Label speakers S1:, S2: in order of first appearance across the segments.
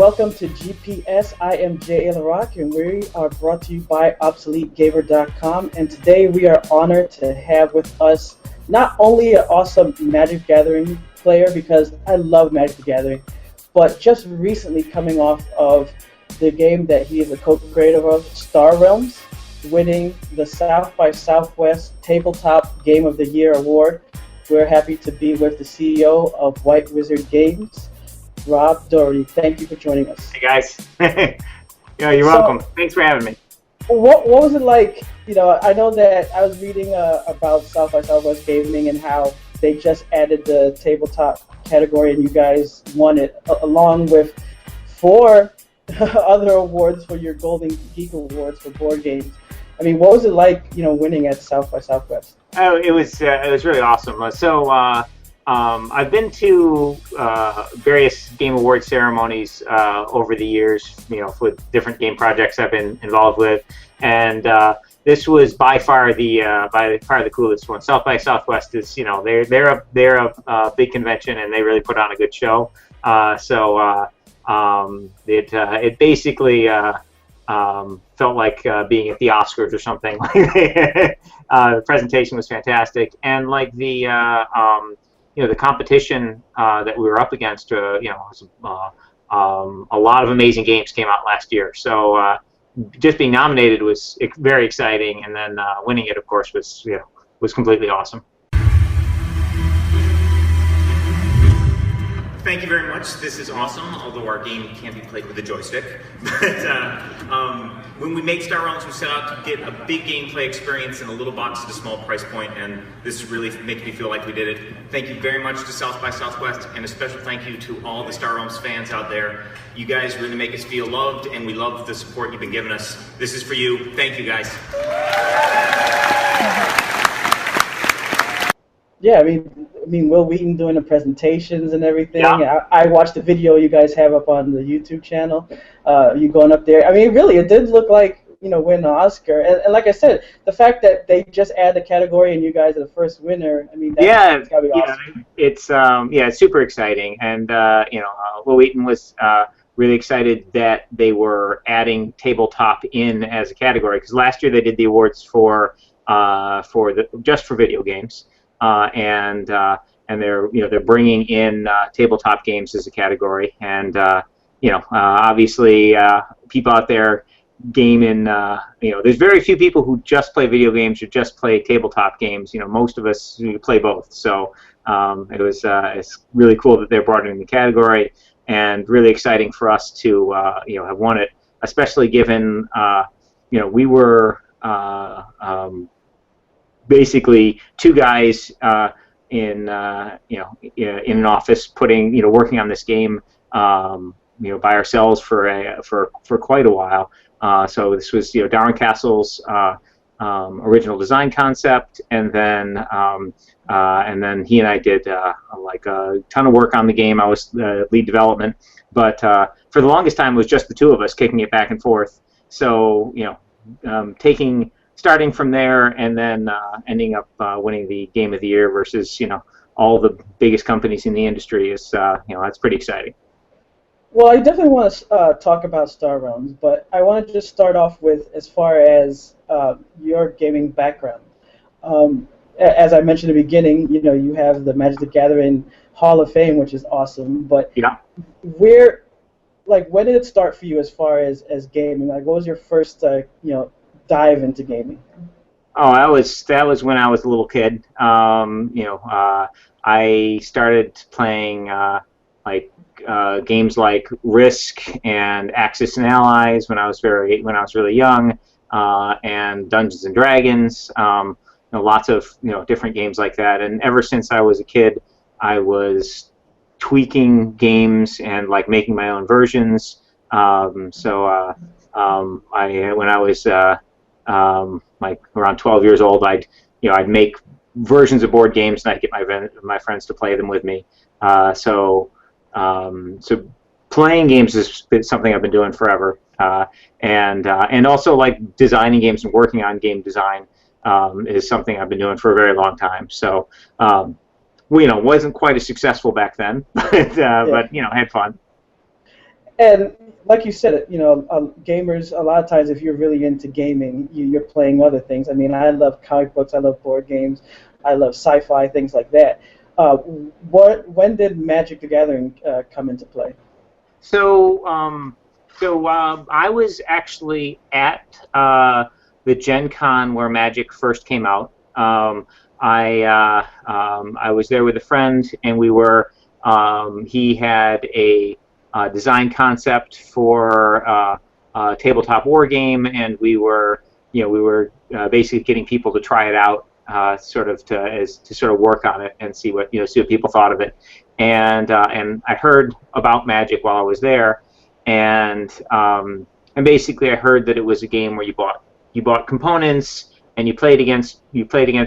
S1: welcome to GPS. I am Jay LaRock, and we are brought to you by ObsoleteGamer.com. And today we are honored to have with us not only an awesome Magic the Gathering player, because I love Magic the Gathering, but just recently coming off of the game that he is a co-creator of, Star Realms, winning the South by Southwest Tabletop Game of the Year award. We're happy to be with the CEO of White Wizard Games, Rob Dougherty. Thank you for joining us.
S2: Hey guys. Yeah, you're welcome. Thanks for having me.
S1: What was it like? You know, I know that I was reading about South by Southwest Gaming and how they just added the tabletop category, and you guys won it along with 4 other awards for your Golden Geek Awards for board games. I mean, what was it like, you know, winning at South by Southwest?
S2: Oh, it was really awesome. I've been to various Game Award ceremonies over the years, you know, for different game projects I've been involved with, and this was by far the coolest one. South by Southwest is, you know, they're a big convention, and they really put on a good show. It basically felt like being at the Oscars or something. The presentation was fantastic, and like the competition that we were up against, a lot of amazing games came out last year. So just being nominated was very exciting, and then winning it, of course, was completely awesome.
S3: Thank you very much. This is awesome, although our game can't be played with a joystick. But when we made Star Realms, we set out to get a big gameplay experience in a little box at a small price point, and this really makes me feel like we did it. Thank you very much to South by Southwest, and a special thank you to all the Star Realms fans out there. You guys really make us feel loved, and we love the support you've been giving us. This is for you. Thank you, guys.
S1: Yeah, I mean, Will Wheaton doing the presentations and everything.
S2: Yeah.
S1: I watched the video you guys have up on the YouTube channel. You going up there. I mean, really, it did look like, you know, winning an Oscar. And like I said, the fact that they just add the category and you guys are the first winner, I mean, that's gotta be awesome.
S2: It's super exciting. And, Will Wheaton was really excited that they were adding tabletop in as a category, because last year they did the awards just for video games. And they're bringing in tabletop games as a category, and obviously people out there gaming. There's very few people who just play video games or just play tabletop games. You know, most of us play both. So it's really cool that they're broadening the category, and really exciting for us to have won it, especially given we were. Basically 2 guys in an office working on this game by ourselves for quite a while. So this was Darren Castle's original design concept, and then he and I did a ton of work on the game. I was lead development, but for the longest time it was just the 2 of us kicking it back and forth. So starting from there, and then ending up winning the Game of the Year versus all the biggest companies in the industry is that's pretty exciting.
S1: Well, I definitely want to talk about Star Realms, but I want to just start off with as far as your gaming background. As I mentioned in the beginning, you have the Magic the Gathering Hall of Fame, which is awesome. But when did it start for you as far as gaming? Like, what was your first dive into gaming?
S2: Oh, that was when I was a little kid. I started playing games like Risk and Axis and Allies when I was really young, and Dungeons and Dragons. Lots of different games like that. And ever since I was a kid, I was tweaking games and making my own versions. When I was around 12 years old, I'd make versions of board games, and I'd get my friends to play them with me. So playing games has been something I've been doing forever, and also designing games and working on game design is something I've been doing for a very long time. So wasn't quite as successful back then, but had fun.
S1: And like you said, gamers, a lot of times, if you're really into gaming, you're playing other things. I mean, I love comic books, I love board games, I love sci-fi, things like that. When did Magic the Gathering come into play?
S2: So, I was actually at the Gen Con where Magic first came out. I was there with a friend, and we were. He had a design concept for a tabletop war game, and we were basically getting people to try it out, sort of to sort of work on it and see what people thought of it. And I heard about Magic while I was there, and basically I heard that it was a game where you bought components and you played against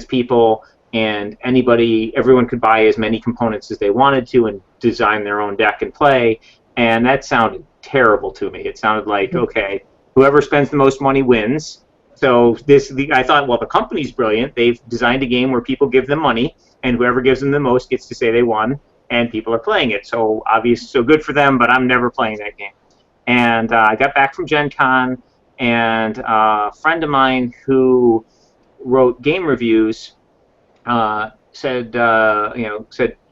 S2: people, and everyone could buy as many components as they wanted to and design their own deck and play. And that sounded terrible to me. It sounded like, okay, whoever spends the most money wins. So I thought, well, the company's brilliant. They've designed a game where people give them money, and whoever gives them the most gets to say they won, and people are playing it. So so good for them, but I'm never playing that game. And I got back from Gen Con, and a friend of mine who wrote game reviews said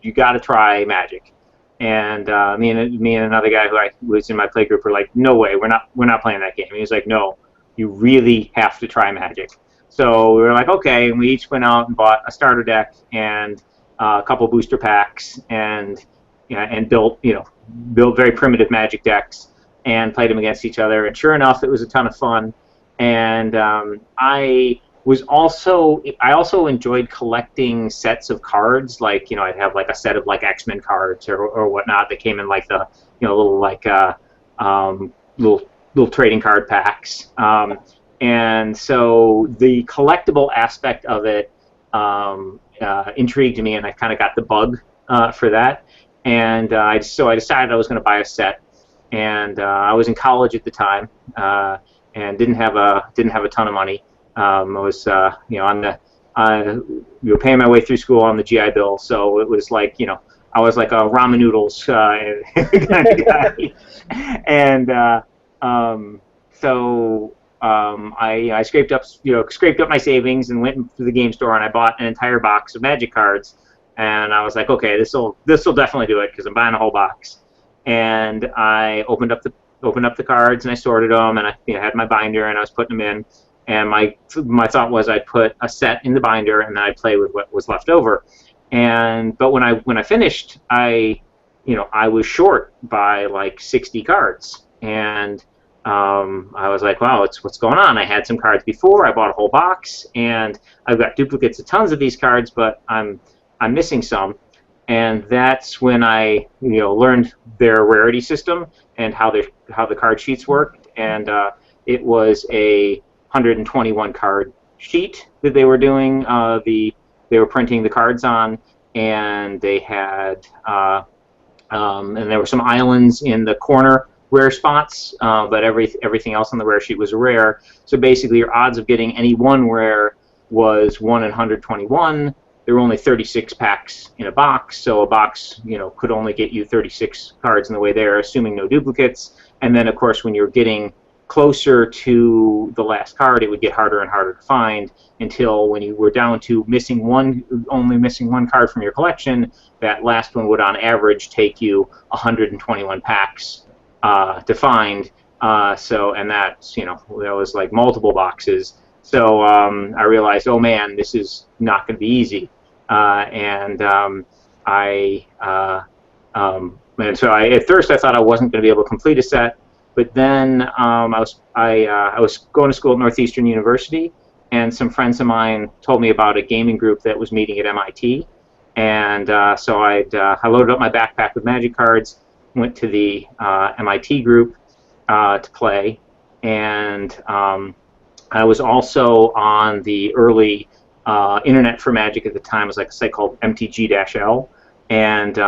S2: you got to try Magic. And me and another guy who was in my play group were like, no way, we're not playing that game. And he was like, no, you really have to try Magic. So we were like, okay, and we each went out and bought a starter deck and a couple booster packs, and built very primitive Magic decks and played them against each other. And sure enough, it was a ton of fun. And I also enjoyed collecting sets of cards. Like, I'd have like a set of like X-Men cards or whatnot that came in like the little like little trading card packs. And so the collectible aspect of it intrigued me, and I kind of got the bug for that. And so I decided I was going to buy a set. And I was in college at the time, and didn't have a ton of money. I was paying my way through school on the GI Bill, so it was like I was like a ramen noodles kind of guy. And I scraped up my savings and went to the game store, and I bought an entire box of Magic cards. And I was like, okay, this will definitely do it because I'm buying a whole box. And I opened up the cards, and I sorted them, and I had my binder, and I was putting them in. And my thought was I'd put a set in the binder, and then I'd play with what was left over. But when I finished, I was short by like 60 cards, and I was like, wow, what's going on? I had some cards before. I bought a whole box, and I've got duplicates of tons of these cards, but I'm missing some. And that's when I learned their rarity system and how the card sheets worked. And it was a 121 card sheet that they were doing. They were printing the cards on, and they had and there were some islands in the corner rare spots, but everything else on the rare sheet was rare. So basically, your odds of getting any one rare was 1 in 121. There were only 36 packs in a box, so a box, could only get you 36 cards in the way there, assuming no duplicates. And then, of course, when you're getting closer to the last card, it would get harder and harder to find until when you were down to only missing one card from your collection, that last one would, on average, take you 121 packs to find. And that was like multiple boxes. So I realized, oh man, this is not going to be easy. And so at first I thought I wasn't going to be able to complete a set, but then I was going to school at Northeastern University, and some friends of mine told me about a gaming group that was meeting at MIT, and so I loaded up my backpack with Magic cards, went to the MIT group to play, and I was also on the early internet for Magic at the time. It was like a site called MTG-L, and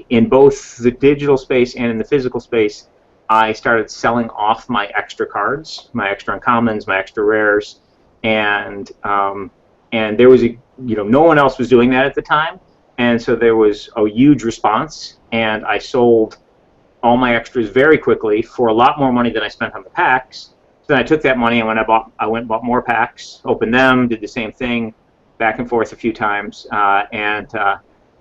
S2: in both the digital space and in the physical space, I started selling off my extra cards, my extra uncommons, my extra rares, and there was no one else was doing that at the time, and so there was a huge response, and I sold all my extras very quickly for a lot more money than I spent on the packs. So then I took that money and I went and bought more packs, opened them, did the same thing, back and forth a few times, and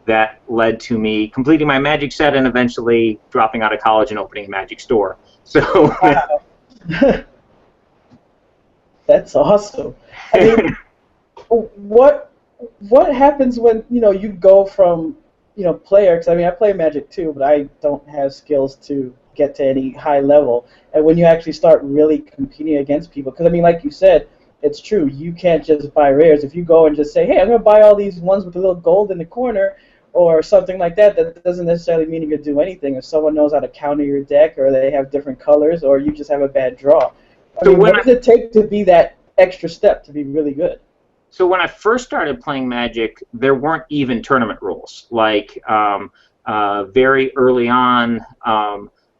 S2: that led to me completing my Magic set and eventually dropping out of college and opening a Magic store. So
S1: Wow. That's awesome. I mean, what happens when you go from player? Because I mean, I play Magic too, but I don't have skills to get to any high level. And when you actually start really competing against people, because I mean, like you said, it's true. You can't just buy rares. If you go and just say, "Hey, I'm gonna buy all these ones with a little gold in the corner," or something like that, that doesn't necessarily mean you can do anything. If someone knows how to counter your deck, or they have different colors, or you just have a bad draw. I
S2: So
S1: mean,
S2: when
S1: what does it take to be that extra step to be really good?
S2: So when I first started playing Magic, there weren't even tournament rules. Like very early on,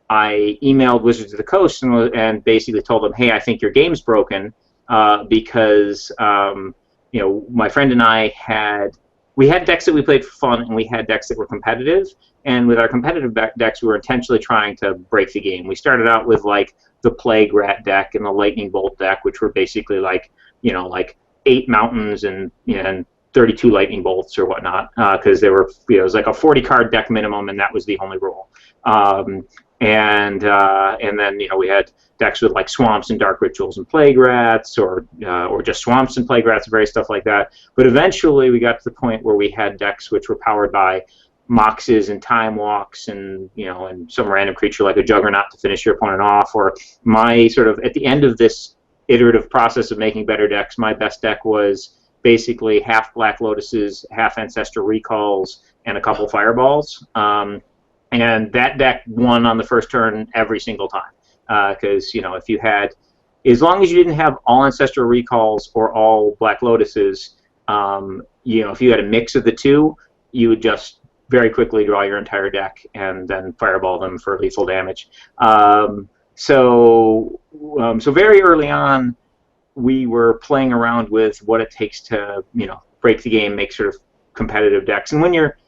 S2: I emailed Wizards of the Coast and basically told them, "Hey, I think your game's broken because my friend and I we had decks that we played for fun, and we had decks that were competitive. And with our competitive decks, we were intentionally trying to break the game. We started out with like the Plague Rat deck and the Lightning Bolt deck, which were basically like 8 mountains and 32 lightning bolts or whatnot, because they were it was like a 40-card deck minimum, and that was the only rule. And then we had decks with like swamps and dark rituals and plague rats, or just swamps and plague rats, various stuff like that. But eventually we got to the point where we had decks which were powered by moxes and time walks and and some random creature like a juggernaut to finish your opponent off. Or my sort of at the end of this iterative process of making better decks, my best deck was basically half Black Lotuses, half Ancestral Recalls, and a couple Fireballs. And that deck won on the first turn every single time. Because, if you had, as long as you didn't have all Ancestral Recalls or all Black Lotuses, if you had a mix of the two, you would just very quickly draw your entire deck and then Fireball them for lethal damage. So very early on, we were playing around with what it takes to, break the game, make sort of competitive decks. And when you're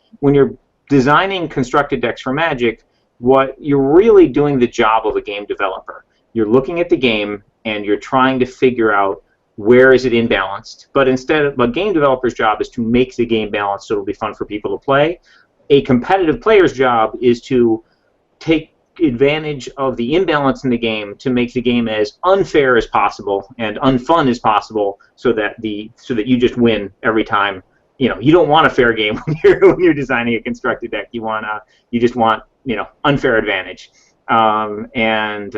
S2: designing constructed decks for Magic, what you're really doing the job of a game developer. You're looking at the game and you're trying to figure out where is it imbalanced. But a game developer's job is to make the game balanced so it'll be fun for people to play. A competitive player's job is to take advantage of the imbalance in the game to make the game as unfair as possible and unfun as possible, so that you just win every time. You don't want a fair game when you're designing a constructed deck. You just want unfair advantage. And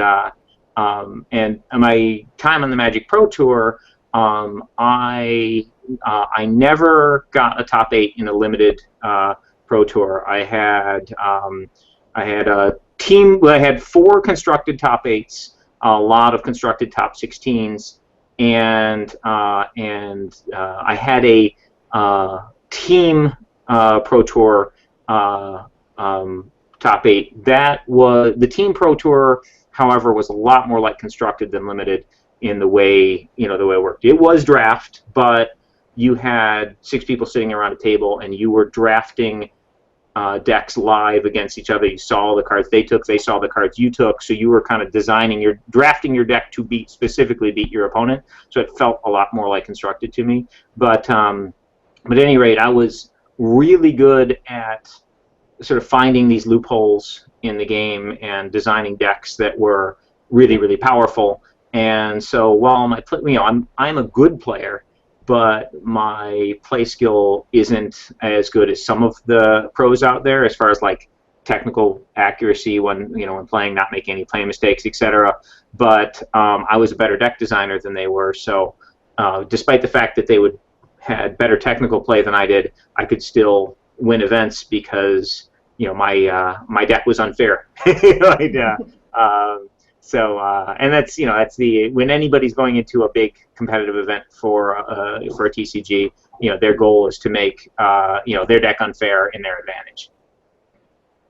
S2: my time on the Magic Pro Tour, I never got a top 8 in a limited Pro Tour. I had a team. I had 4 constructed top 8s, a lot of constructed top 16s, and I had a team Pro Tour top 8. That was the team Pro Tour. However, was a lot more like constructed than limited in the way it worked. It was draft, but you had 6 people sitting around a table, and you were drafting decks live against each other. You saw the cards they took, they saw the cards you took, so you were kind of drafting your deck to specifically beat your opponent. So it felt a lot more like constructed to me. But at any rate, I was really good at sort of finding these loopholes in the game and designing decks that were really, really powerful. And so while I'm a good player, but my play skill isn't as good as some of the pros out there as far as like technical accuracy when playing, not making any play mistakes, etc. But I was a better deck designer than they were. So despite the fact that they had better technical play than I did, I could still win events because my deck was unfair. And that's when anybody's going into a big competitive event for a TCG, their goal is to make their deck unfair in their advantage.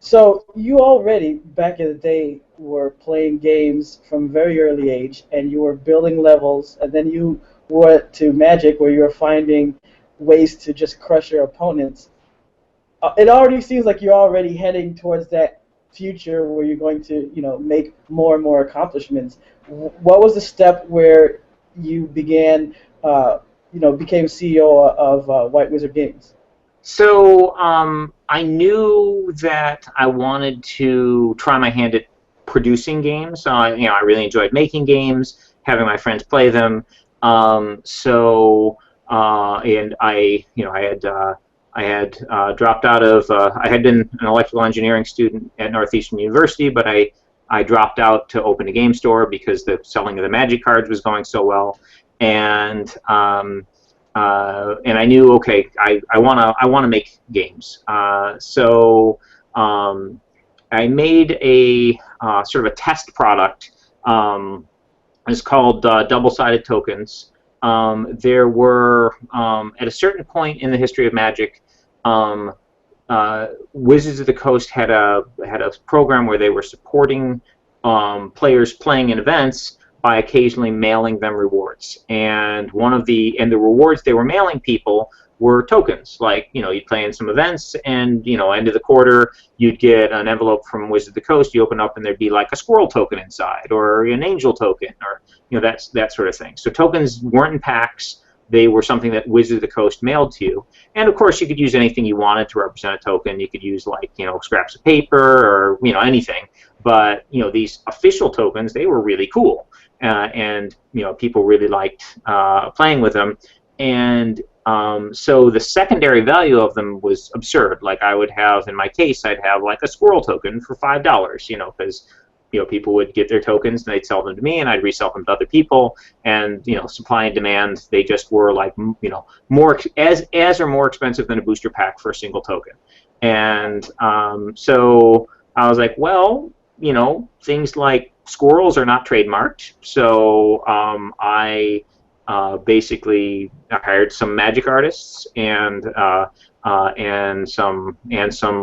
S1: So you already back in the day were playing games from a very early age, and you were building levels, and then you went to Magic where you were finding ways to just crush your opponents. It already seems like you're already heading towards that future where you're going to, make more and more accomplishments. What was the step where you began, became CEO of White Wizard Games?
S2: So I knew that I wanted to try my hand at producing games. I really enjoyed making games, having my friends play them. And I had dropped out of. I had been an electrical engineering student at Northeastern University, but I dropped out to open a game store because the selling of the Magic cards was going so well, and and I knew, okay, I wanna make games. I made a sort of a test product. It's called double-sided tokens. There were at a certain point in the history of Magic, Wizards of the Coast had a program where they were supporting players playing in events by occasionally mailing them rewards. And the rewards they were mailing people were tokens. Like, you'd play in some events, and end of the quarter, you'd get an envelope from Wizards of the Coast. You open up, and there'd be like a squirrel token inside, or an angel token, or that sort of thing. So tokens weren't in packs. They were something that Wizards of the Coast mailed to you. And of course, you could use anything you wanted to represent a token. You could use, like, scraps of paper, or anything. But these official tokens, they were really cool. And people really liked playing with them, and so the secondary value of them was absurd. Like, I would have, in my case, I'd have like a squirrel token for $5, because people would get their tokens and they'd sell them to me, and I'd resell them to other people, and supply and demand, they just were like more as or more expensive than a booster pack for a single token. And so I was like, well, things like squirrels are not trademarked, so I basically hired some magic artists and some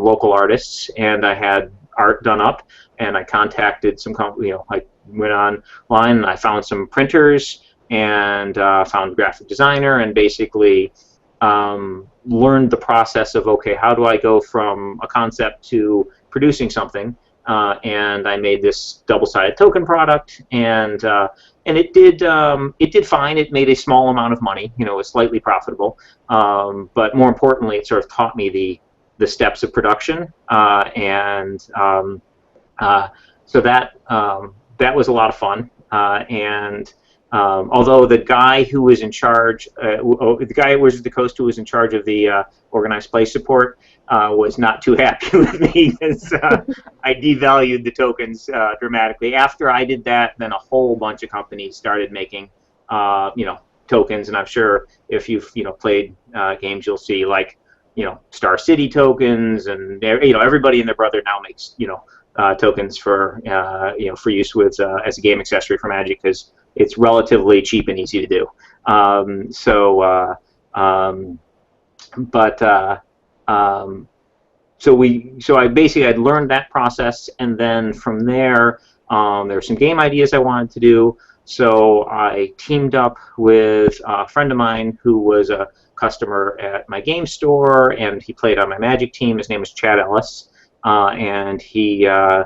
S2: local artists, and I had art done up, and I contacted some I went online and I found some printers and found a graphic designer, and basically learned the process of, okay, how do I go from a concept to producing something. And I made this double-sided token product, and it did fine. It made a small amount of money. It was slightly profitable, but more importantly, it sort of taught me the steps of production, so that was a lot of fun. And although the guy who was in charge, the guy at Wizards of the Coast who was in charge of the organized play support, was not too happy with me, because I devalued the tokens dramatically. After I did that, then a whole bunch of companies started making, tokens, and I'm sure if you've played games, you'll see, like, Star City tokens, and everybody and their brother now makes tokens for for use with as a game accessory for Magic, because it's relatively cheap and easy to do. So I basically had learned that process, and then from there, there were some game ideas I wanted to do. So I teamed up with a friend of mine who was a customer at my game store, and he played on my Magic team. His name is Chad Ellis, and he was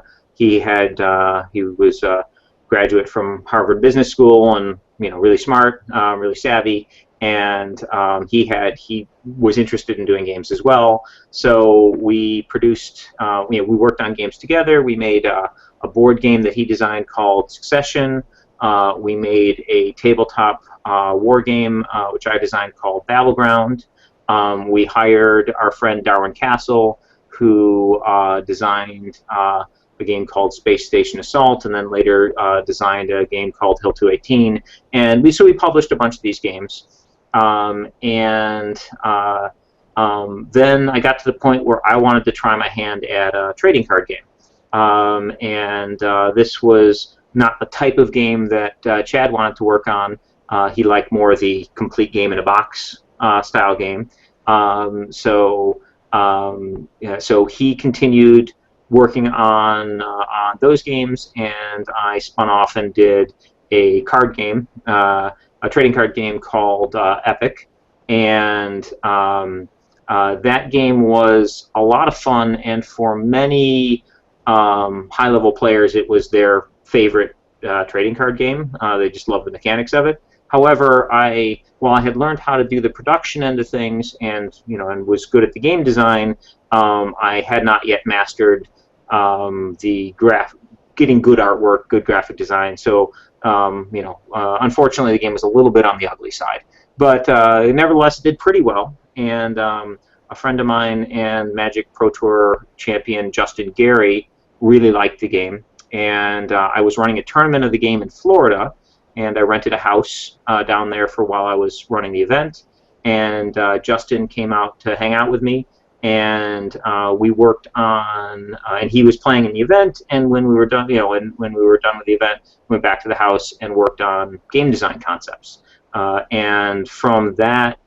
S2: a graduate from Harvard Business School, and really smart, really savvy. And he was interested in doing games as well. So we produced, we worked on games together. We made a board game that he designed called Succession. We made a tabletop war game, which I designed, called Battleground. We hired our friend Darwin Castle, who designed a game called Space Station Assault, and then later designed a game called Hill 218. And so we published a bunch of these games. Then I got to the point where I wanted to try my hand at a trading card game. This was not the type of game that Chad wanted to work on. He liked more the complete game in a box style game. So he continued working on those games, and I spun off and did a card game, a trading card game called Epic, and that game was a lot of fun, and for many high-level players, it was their favorite trading card game. They just loved the mechanics of it. However, while I had learned how to do the production end of things, and and was good at the game design, I had not yet mastered getting good artwork, good graphic design. So, unfortunately, the game was a little bit on the ugly side. But nevertheless, it did pretty well. And a friend of mine and Magic Pro Tour champion Justin Gary really liked the game. And I was running a tournament of the game in Florida, and I rented a house down there for while I was running the event. And Justin came out to hang out with me, and we worked on. And he was playing in the event. And when we were done, when we were done with the event, we went back to the house and worked on game design concepts. And from that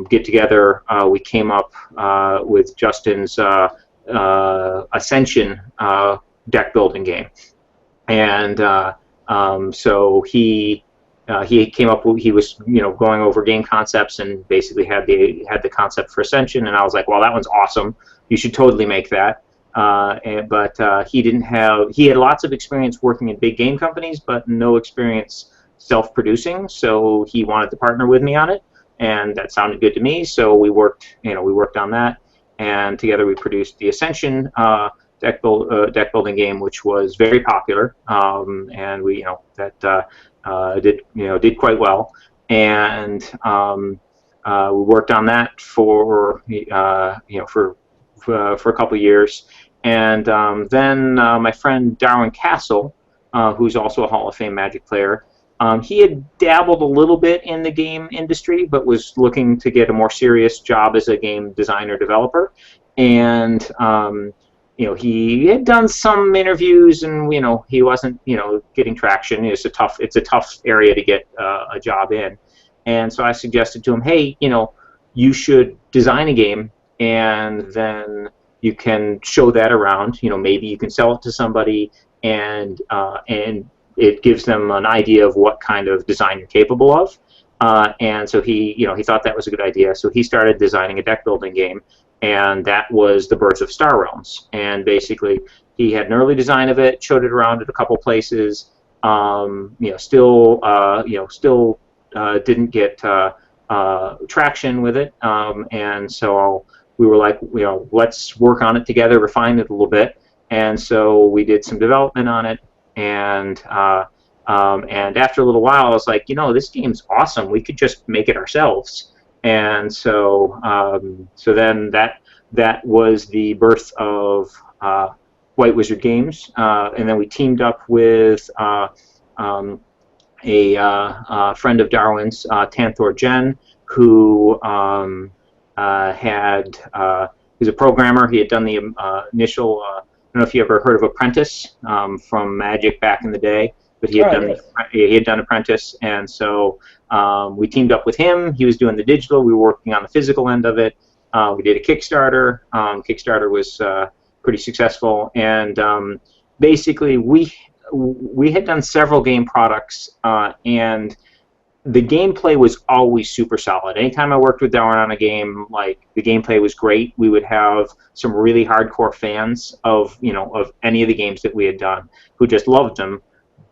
S2: get together, we came up with Justin's Ascension deck building game. And so he came up. He was going over game concepts and basically had the concept for Ascension. And I was like, well, that one's awesome. You should totally make that. But he didn't have. He had lots of experience working in big game companies, but no experience self-producing. So he wanted to partner with me on it, and that sounded good to me. So we worked on that, and together we produced the Ascension deck building game, which was very popular, and we did quite well. And we worked on that for a couple of years, and then my friend Darwin Castle, who's also a Hall of Fame Magic player, he had dabbled a little bit in the game industry, but was looking to get a more serious job as a game designer developer. And he had done some interviews, and he wasn't getting traction. It's a tough area to get a job in. And so I suggested to him, hey, you should design a game, and then you can show that around. Maybe you can sell it to somebody, and it gives them an idea of what kind of design you're capable of. And so he thought that was a good idea. So he started designing a deck building game, and that was the birth of Star Realms. And basically, he had an early design of it, showed it around at a couple places. Still didn't get traction with it. And so we were like, let's work on it together, refine it a little bit. And so we did some development on it. And after a little while, I was like, this game's awesome. We could just make it ourselves. And so then that was the birth of White Wizard Games. And then we teamed up with a friend of Darwin's, Tanthor Jen, who he's a programmer. He had done the initial. I don't know if you ever heard of Apprentice from Magic back in the day, but he had done Apprentice, and so we teamed up with him. He was doing the digital. We were working on the physical end of it. We did a Kickstarter. Kickstarter was pretty successful, and basically we had done several game products, and the gameplay was always super solid. Anytime I worked with Darwin on a game, the gameplay was great. We would have some really hardcore fans of any of the games that we had done who just loved them.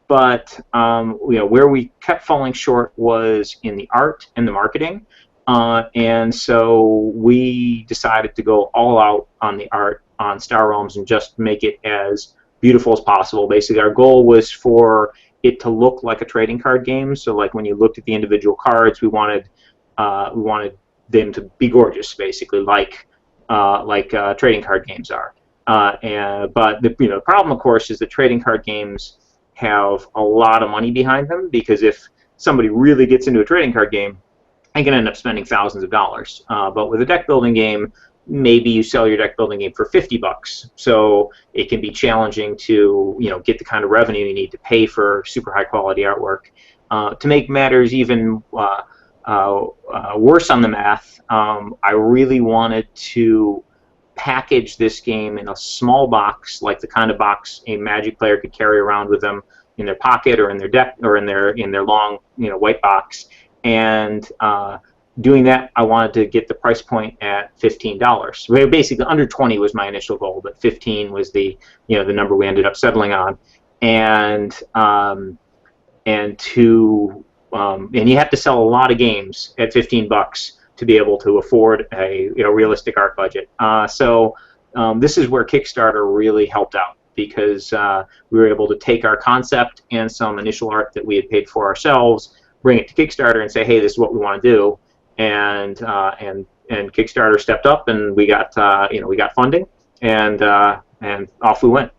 S2: But where we kept falling short was in the art and the marketing. And so we decided to go all out on the art on Star Realms and just make it as beautiful as possible. Basically, our goal was for it to look like a trading card game. So when you looked at the individual cards, we wanted them to be gorgeous, basically, like trading card games are. But the problem, of course, is that trading card games have a lot of money behind them, because if somebody really gets into a trading card game, they can end up spending thousands of dollars. But with a deck building game, maybe you sell your deck building game for $50, so it can be challenging to get the kind of revenue you need to pay for super high quality artwork. To make matters even worse on the math, I really wanted to package this game in a small box, like the kind of box a Magic player could carry around with them in their pocket or in their deck or in their long white box, and doing that, I wanted to get the price point at $15. Basically, under 20 was my initial goal, but 15 was the the number we ended up settling on, and and you have to sell a lot of games at $15 to be able to afford a realistic art budget. So this is where Kickstarter really helped out, because we were able to take our concept and some initial art that we had paid for ourselves, bring it to Kickstarter, and say, hey, this is what we want to do, and Kickstarter stepped up, and we got we got funding, and off we went.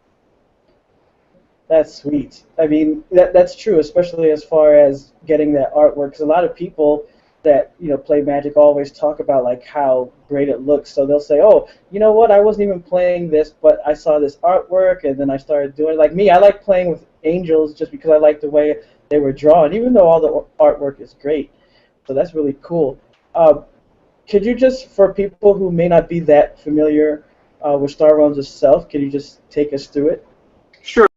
S1: That's sweet. I mean, that's true, especially as far as getting that artwork. Because a lot of people that play Magic always talk about like how great it looks. So they'll say, "Oh, you know what? I wasn't even playing this, but I saw this artwork, and then I started doing it." Like me, I like playing with angels just because I like the way they were drawn, even though all the artwork is great. So that's really cool. Could you just, for people who may not be that familiar with Star Realms itself, could you just take us through it?
S2: Sure.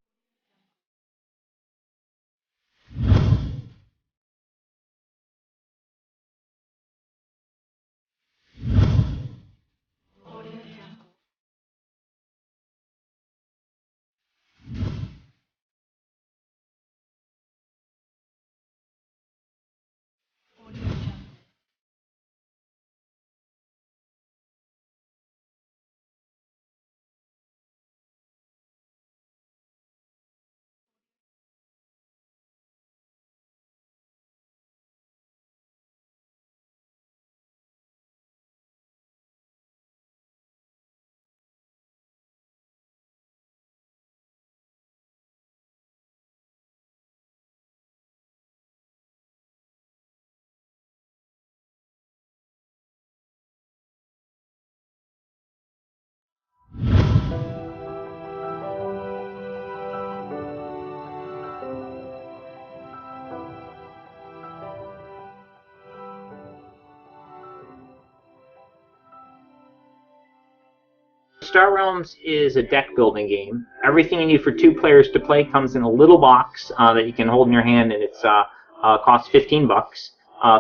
S2: Star Realms is a deck building game. Everything you need for 2 players to play comes in a little box that you can hold in your hand, and it's costs $15.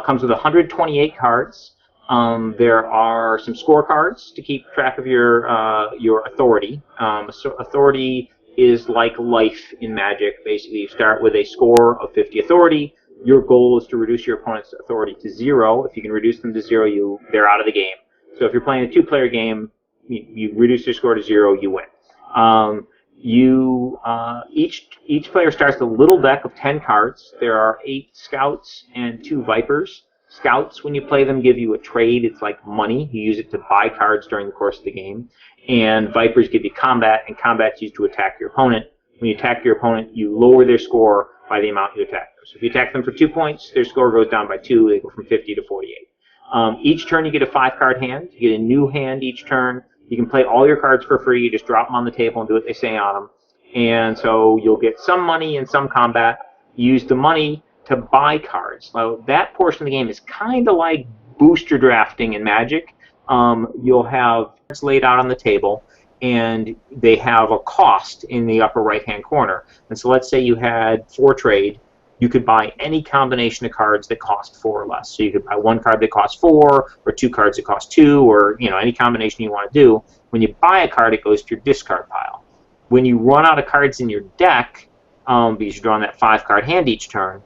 S2: Comes with 128 cards. There are some scorecards to keep track of your authority. So authority is like life in Magic. Basically, you start with a score of 50 authority. Your goal is to reduce your opponent's authority to 0. If you can reduce them to 0, they're out of the game. So if you're playing a 2-player game, you reduce your score to 0, you win. Each player starts with a little deck of 10 cards. There are 8 scouts and 2 vipers. Scouts, when you play them, give you a trade. It's like money. You use it to buy cards during the course of the game. And vipers give you combat, and combat's used to attack your opponent. When you attack your opponent, you lower their score by the amount you attack them. So if you attack them for 2 points, their score goes down by 2. They go from 50 to 48. Each turn you get a 5-card hand. You get a new hand each turn. You can play all your cards for free. You just drop them on the table and do what they say on them. And so you'll get some money and some combat. Use the money to buy cards. Now, that portion of the game is kind of like booster drafting in Magic. You'll have cards laid out on the table, and they have a cost in the upper right-hand corner. And so let's say you had 4 trade. You could buy any combination of cards that cost 4 or less. So you could buy 1 card that costs 4, or 2 cards that cost 2, or any combination you want to do. When you buy a card, it goes to your discard pile. When you run out of cards in your deck, because you're drawing that 5-card hand each turn,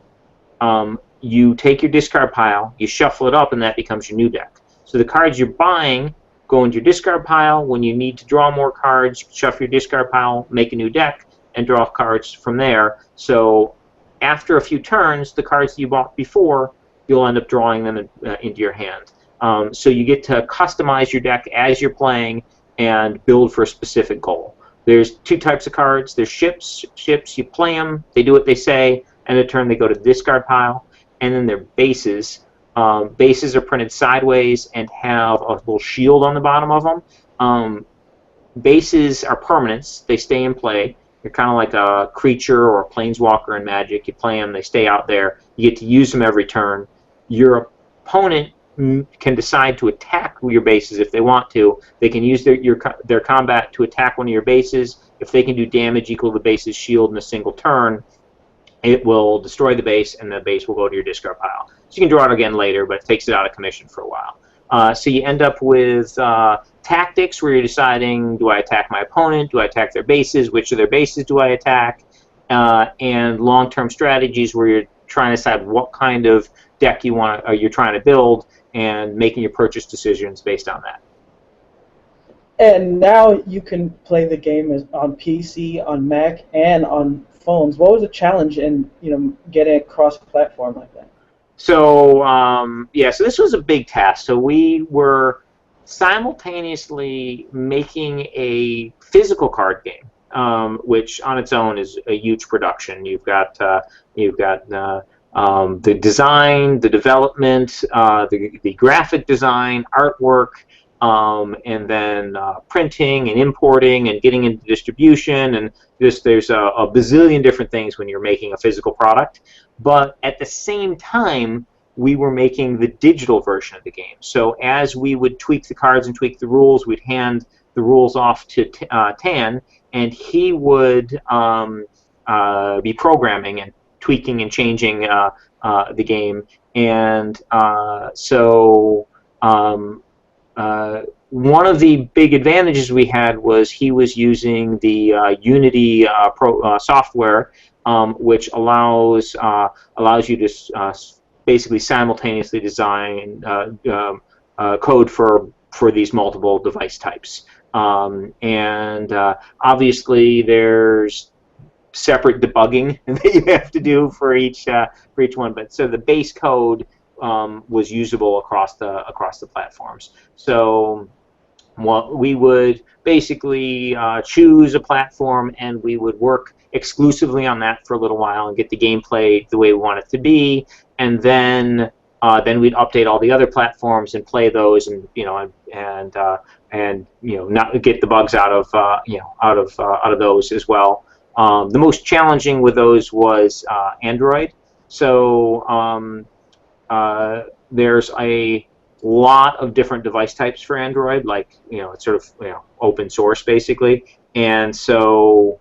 S2: you take your discard pile, you shuffle it up, and that becomes your new deck. So the cards you're buying go into your discard pile. When you need to draw more cards, shuffle your discard pile, make a new deck, and draw cards from there. So after a few turns, the cards that you bought before, you'll end up drawing them into your hand. So you get to customize your deck as you're playing and build for a specific goal. There's 2 types of cards. There's ships. Ships, you play them, they do what they say, and in turn they go to the discard pile. And then there are bases. Bases are printed sideways and have a little shield on the bottom of them. Bases are permanents. They stay in play. You're kind of like a creature or a planeswalker in Magic. You play them, they stay out there. You get to use them every turn. Your opponent can decide to attack your bases if they want to. They can use their combat to attack one of your bases. If they can do damage equal to the base's shield in a single turn, it will destroy the base, and the base will go to your discard pile. So you can draw it again later, but it takes it out of commission for a while. So you end up with tactics where you're deciding, do I attack my opponent? Do I attack their bases? Which of their bases do I attack? And long-term strategies where you're trying to decide what kind of deck you're trying to build and making your purchase decisions based on that.
S1: And now you can play the game on PC, on Mac, and on phones. What was the challenge in getting it cross-platform like that?
S2: So yeah, so this was a big task. So we were simultaneously making a physical card game, which on its own is a huge production. You've got the design, the development, the graphic design, artwork, and then printing and importing and getting into distribution, and there's a bazillion different things when you're making a physical product. But at the same time, we were making the digital version of the game. So as we would tweak the cards and tweak the rules, we'd hand the rules off to Tan, and he would be programming and tweaking and changing the game. And one of the big advantages we had was he was using the Unity software, which allows you to basically simultaneously design code for these multiple device types. And obviously, there's separate debugging that you have to do for each one. But so the base code was usable across the platforms. So we would basically choose a platform, and we would work exclusively on that for a little while and get the gameplay the way we want it to be, and then we'd update all the other platforms and play those, and not get the bugs out of those as well. The most challenging with those was Android. So there's a lot of different device types for Android, like it's sort of open source basically, and so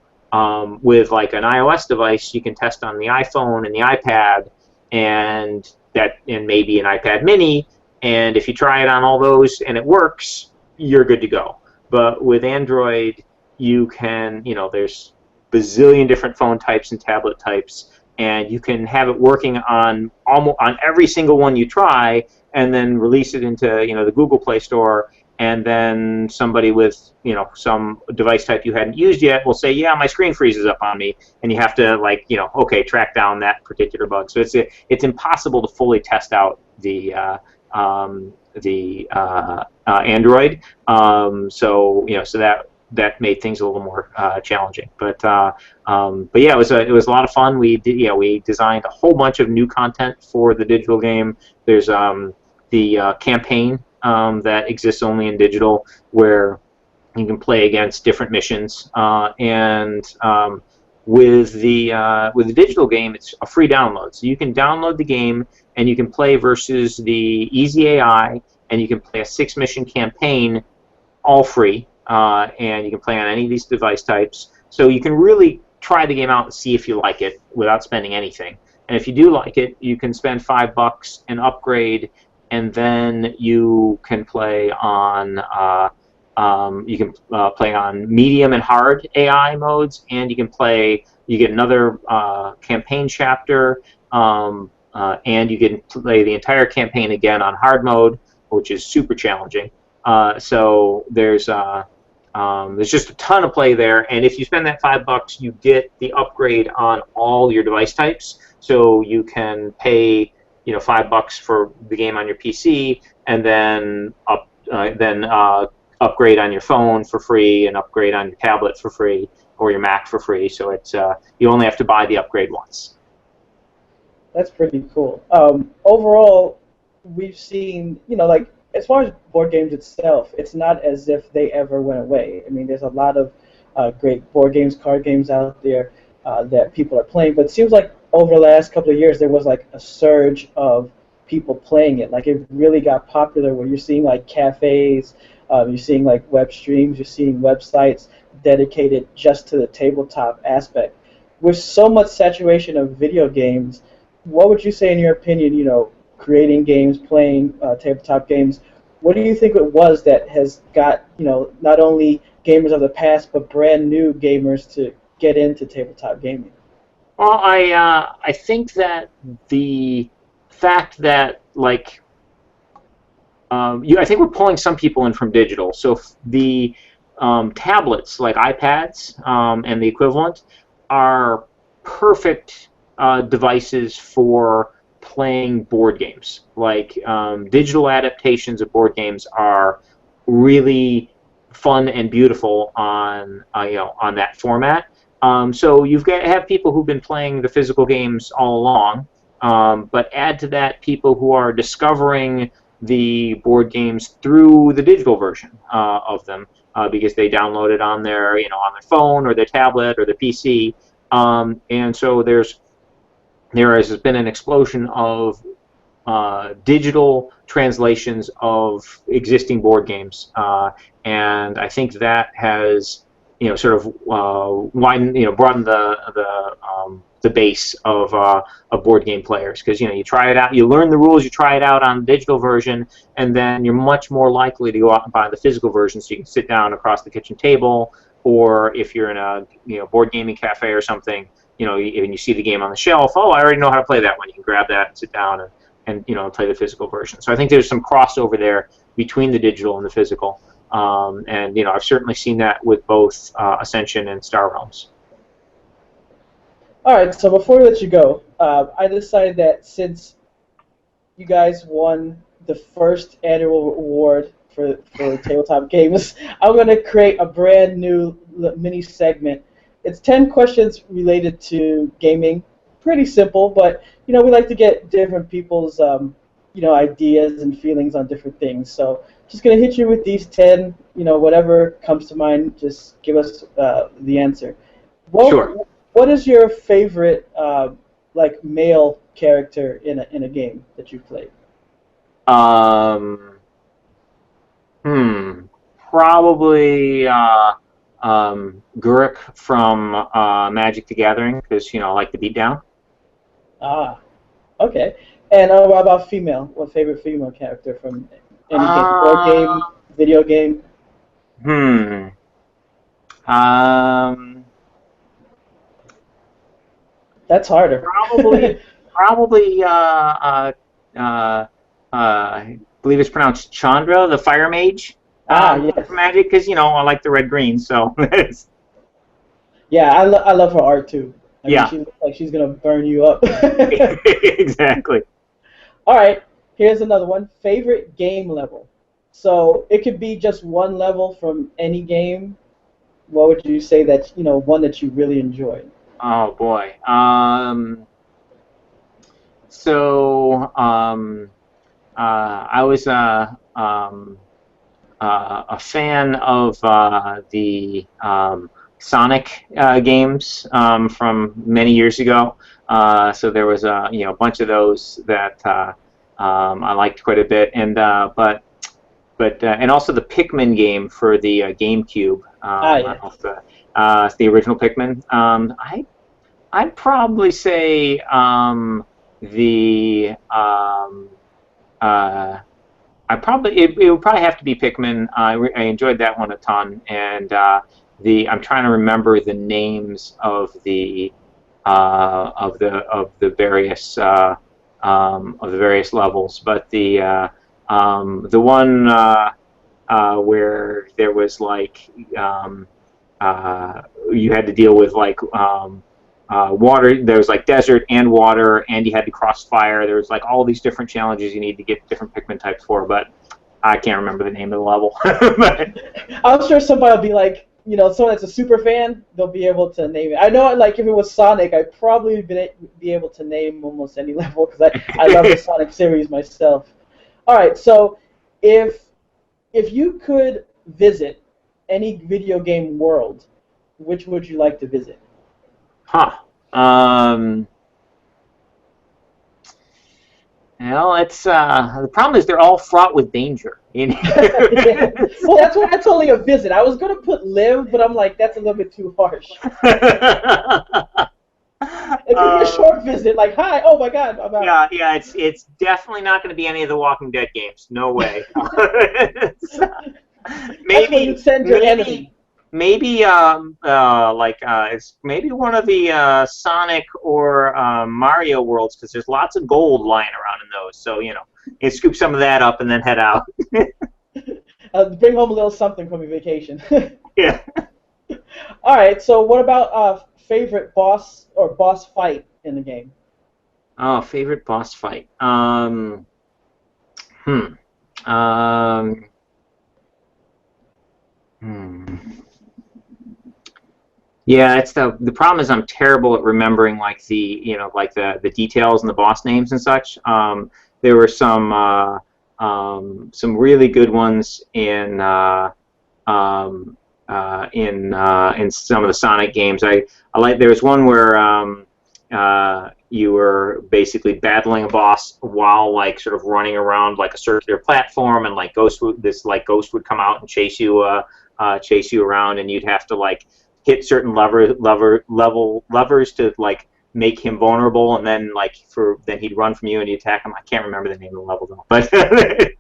S2: with like an iOS device, you can test on the iPhone and the iPad, and maybe an iPad Mini, and if you try it on all those and it works, you're good to go. But with Android, you can there's bazillion different phone types and tablet types, and you can have it working on every single one you try, and then release it into the Google Play Store, and then somebody with some device type you hadn't used yet will say, yeah, my screen freezes up on me, and you have to track down that particular bug. So it's impossible to fully test out the Android. So that made things a little more challenging. But yeah, it was a lot of fun. We designed a whole bunch of new content for the digital game. There's the campaign that exists only in digital, where you can play against different missions. And with the digital game, it's a free download. So you can download the game and you can play versus the Easy AI, and you can play a 6-mission campaign, all free. And you can play on any of these device types. So you can really try the game out and see if you like it without spending anything. And if you do like it, you can spend $5 and upgrade, and then you can play on medium and hard AI modes, and you get another campaign chapter, and you can play the entire campaign again on hard mode, which is super challenging. So there's just a ton of play there, and if you spend that $5, you get the upgrade on all your device types. So you can pay $5 for the game on your PC, and then upgrade on your phone for free, and upgrade on your tablet for free, or your Mac for free. So it's you only have to buy the upgrade once.
S1: That's pretty cool. Overall, we've seen as far as board games itself, it's not as if they ever went away. I mean, there's a lot of great board games, card games out there that people are playing, but it seems like over the last couple of years there was like a surge of people playing it. Like it really got popular where you're seeing like cafes, you're seeing like web streams, you're seeing websites dedicated just to the tabletop aspect. With so much saturation of video games, what would you say in your opinion, creating games, playing tabletop games. What do you think it was that has got, not only gamers of the past but brand new gamers to get into tabletop gaming?
S2: Well, I think that the fact that I think we're pulling some people in from digital. So the tablets like iPads and the equivalent are perfect devices for playing board games. Like digital adaptations of board games are really fun and beautiful on on that format. So you've got to have people who've been playing the physical games all along, but add to that people who are discovering the board games through the digital version of them because they download it on their on their phone or their tablet or their PC, and so there has been an explosion of digital translations of existing board games, and I think that has sort of widened, broadened the base of board game players, because you try it out, you learn the rules, you try it out on the digital version, and then you're much more likely to go out and buy the physical version, so you can sit down across the kitchen table, or if you're in a board gaming cafe or something, and you see the game on the shelf, oh, I already know how to play that one. You can grab that and sit down and play the physical version. So I think there's some crossover there between the digital and the physical. And I've certainly seen that with both Ascension and Star Realms.
S1: All right, so before we let you go, I decided that since you guys won the first annual award for tabletop games, I'm going to create a brand new mini segment. It's 10 questions related to gaming. Pretty simple, but we like to get different people's ideas and feelings on different things. So just going to hit you with these 10, whatever comes to mind, just give us the answer.
S2: Sure.
S1: What is your favorite male character in a game that you've played?
S2: Probably Guruk from Magic the Gathering, because I like the beatdown.
S1: Ah, okay. And what about female? What favorite female character from any game? Board game, video game? That's harder.
S2: Probably. I believe it's pronounced Chandra, the Fire Mage.
S1: Yes.
S2: From Magic, because I like the red green. So.
S1: Yeah, I love her art too. I mean, she looks like she's gonna burn you up.
S2: Exactly.
S1: All right, here's another one. Favorite game level. So it could be just one level from any game. What would you say that one that you really enjoyed?
S2: Oh boy. I was a fan of the Sonic games from many years ago. So there was a bunch of those that I liked quite a bit, and and also the Pikmin game for the GameCube. The original Pikmin. I'd probably say it would probably have to be Pikmin. I enjoyed that one a ton, and I'm trying to remember the names of the various levels, but the one where there was you had to deal with water. There was desert and water, and you had to cross fire. There was all these different challenges you need to get different Pikmin types for, but I can't remember the name of the level.
S1: I'm sure somebody will be someone that's a super fan, they'll be able to name it. I know, if it was Sonic, I'd probably be able to name almost any level, because I love the Sonic series myself. All right, so if you could visit any video game world, which would you like to visit?
S2: Well, it's the problem is they're all fraught with danger.
S1: Yeah. Well, that's why it's only a visit. I was gonna put live, but I'm like, that's a little bit too harsh. It could be a short visit. Like, hi, oh my God, I'm out.
S2: Yeah. It's definitely not going to be any of the Walking Dead games. No way.
S1: That's where you
S2: maybe
S1: send your
S2: maybe
S1: enemy.
S2: maybe it's maybe one of the Sonic or Mario worlds, because there's lots of gold lying around in those. So you scoop some of that up and then head out.
S1: Bring home a little something from your vacation.
S2: Yeah.
S1: All right. So, what about favorite boss or boss fight in the game?
S2: Oh, favorite boss fight. Hmm. Um. Hmm. Yeah, it's the problem is I'm terrible at remembering like the details and the boss names and such. There were some really good ones in some of the Sonic games. I like there was one where you were basically battling a boss while like sort of running around like a circular platform, and like ghost would come out and chase you around, and you'd have to like hit certain levers to like make him vulnerable, and then then he'd run from you and you attack him. I can't remember the name of the level though, but I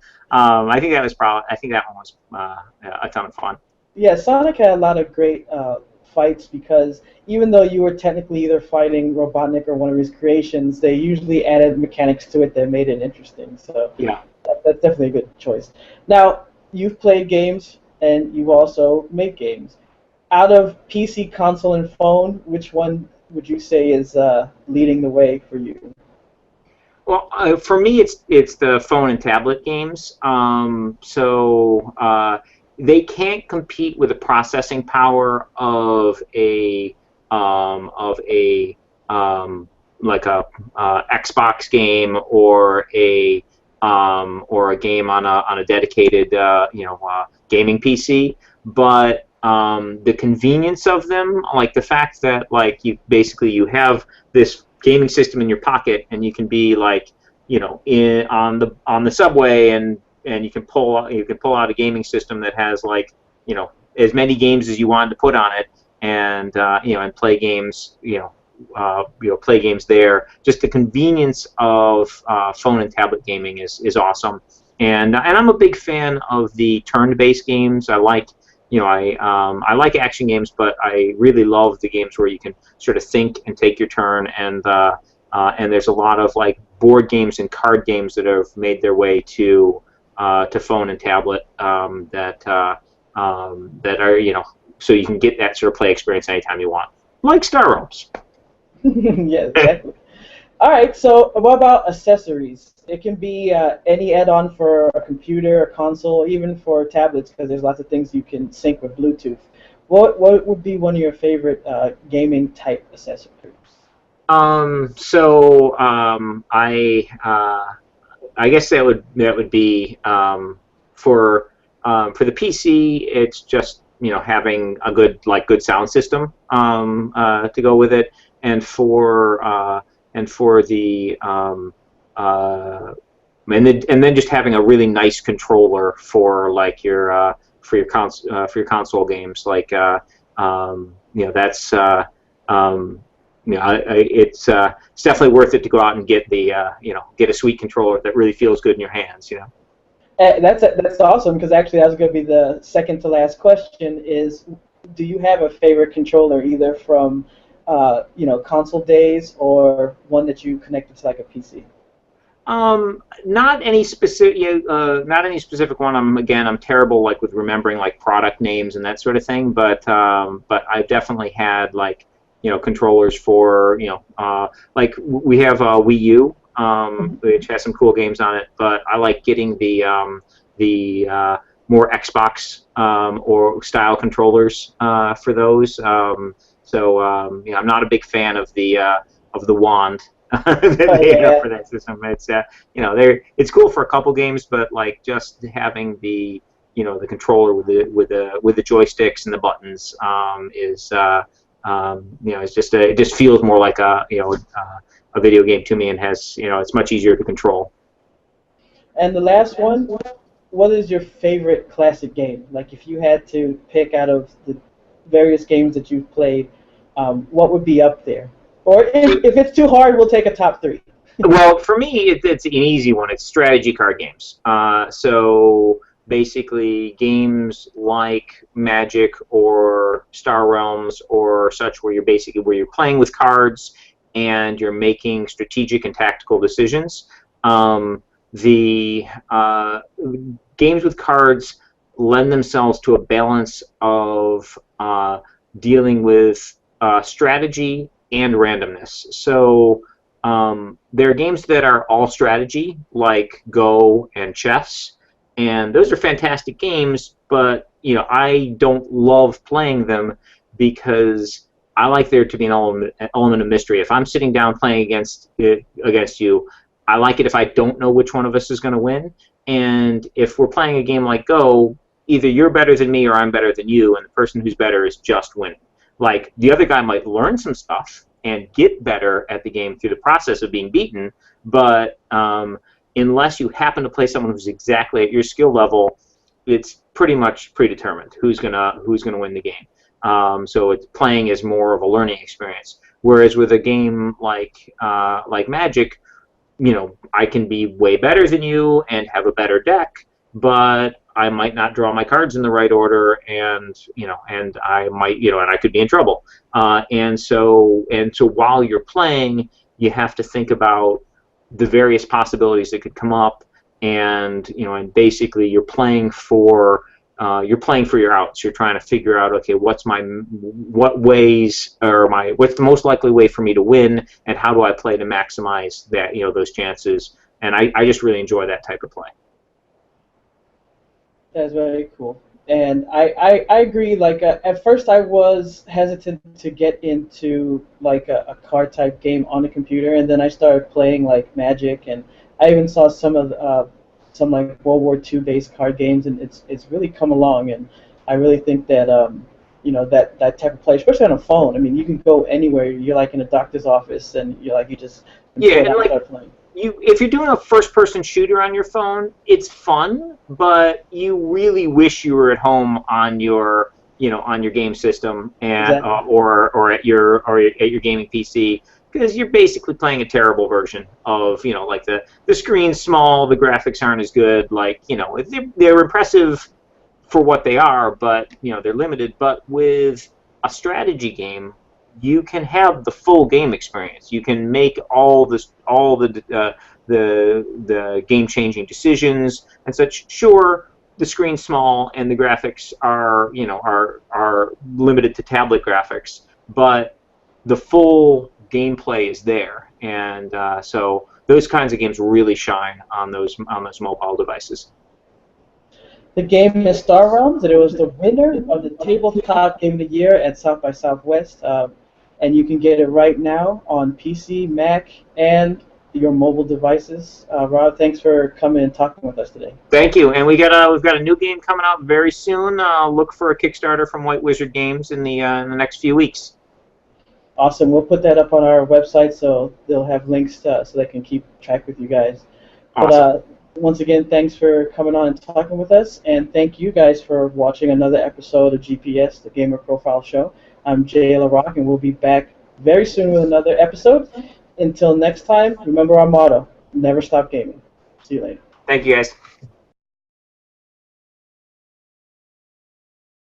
S2: think that one was a ton of fun.
S1: Yeah, Sonic had a lot of great fights because even though you were technically either fighting Robotnik or one of his creations, they usually added mechanics to it that made it interesting. So
S2: Yeah.
S1: that's definitely a good choice. Now, you've played games and you also make games. Out of PC, console, and phone, which one would you say is leading the way for you?
S2: Well, for me, it's the phone and tablet games. They can't compete with the processing power of a like a Xbox game or a game on a dedicated gaming PC. But the convenience of them, like the fact that like you have this gaming system in your pocket, and you can be like on the subway, and you can pull out a gaming system that has like as many games as you wanted to put on it, and and play games play games there. Just the convenience of phone and tablet gaming is awesome, and I'm a big fan of the turn-based games. I like action games, but I really love the games where you can sort of think and take your turn, and there's a lot of like board games and card games that have made their way to phone and tablet, that are so you can get that sort of play experience anytime you want, like Star Realms.
S1: Yeah, exactly. All right, so what about accessories? It can be any add-on for a computer, a console, even for tablets, because there's lots of things you can sync with Bluetooth. What would be one of your favorite gaming type accessories?
S2: I guess that would be for the PC. It's just having a good sound system to go with it, and for the and then just having a really nice controller for like your console games, like that's it's definitely worth it to go out and get get a sweet controller that really feels good in your hands.
S1: That's awesome, because actually that was going to be the second to last question is, do you have a favorite controller either from console days or one that you connected to like a PC?
S2: Not any specific one. I'm terrible like with remembering like product names and that sort of thing. But I've definitely had like controllers for like we have a Wii U, which has some cool games on it. But I like getting the more Xbox or style controllers for those. I'm not a big fan of the wand that they have for that system. It's it's cool for a couple games, but like just having the controller with the joysticks and the buttons it just feels more like a video game to me, and has it's much easier to control.
S1: And the last one, what is your favorite classic game? Like if you had to pick out of the various games that you've played, what would be up there? Or if it's too hard, we'll take a top 3.
S2: Well, for me, it's an easy one. It's strategy card games. So basically, games like Magic or Star Realms or such, where you're playing with cards and you're making strategic and tactical decisions. The games with cards lend themselves to a balance of dealing with strategy and randomness. So there are games that are all strategy, like Go and chess, and those are fantastic games, but I don't love playing them because I like there to be an element of mystery. If I'm sitting down playing against you, I like it if I don't know which one of us is going to win. And if we're playing a game like Go, either you're better than me or I'm better than you, and the person who's better is just winning. Like, the other guy might learn some stuff and get better at the game through the process of being beaten, but unless you happen to play someone who's exactly at your skill level, it's pretty much predetermined who's gonna win the game. So it's playing is more of a learning experience. Whereas with a game like Magic, I can be way better than you and have a better deck, but I might not draw my cards in the right order, and I might, and I could be in trouble. And so while you're playing, you have to think about the various possibilities that could come up, and and basically you're playing for your outs. You're trying to figure out, okay, what's the most likely way for me to win, and how do I play to maximize that, those chances. And I just really enjoy that type of play.
S1: That's very cool. And I agree, like, at first I was hesitant to get into, like, a card type game on the computer, and then I started playing, like, Magic, and I even saw some like World War II based card games, and it's really come along, and I really think that that type of play, especially on a phone. I mean, you can go anywhere. You're like in a doctor's office, and you just start playing.
S2: If you're doing a first-person shooter on your phone, it's fun, but you really wish you were at home on your game system and
S1: Exactly.
S2: or at your gaming PC, because you're basically playing a terrible version of like the screen's small, the graphics aren't as good, like they're impressive for what they are, but they're limited. But with a strategy game, you can have the full game experience. You can make all the game-changing decisions and such. Sure, the screen's small and the graphics are limited to tablet graphics, but the full gameplay is there, and so those kinds of games really shine on those mobile devices.
S1: The game is Star Realms, and it was the winner of the Tabletop Game of the Year at South by Southwest. And you can get it right now on PC, Mac, and your mobile devices. Rob, thanks for coming and talking with us today.
S2: Thank you. And we've got a new game coming out very soon. Look for a Kickstarter from White Wizard Games in the next few weeks.
S1: Awesome. We'll put that up on our website, so they'll have links so they can keep track with you guys.
S2: Awesome.
S1: But once again, thanks for coming on and talking with us, and thank you guys for watching another episode of GPS, the Gamer Profile Show. I'm Jay LaRock, and we'll be back very soon with another episode. Until next time, remember our motto: never stop gaming. See you later.
S2: Thank you, guys.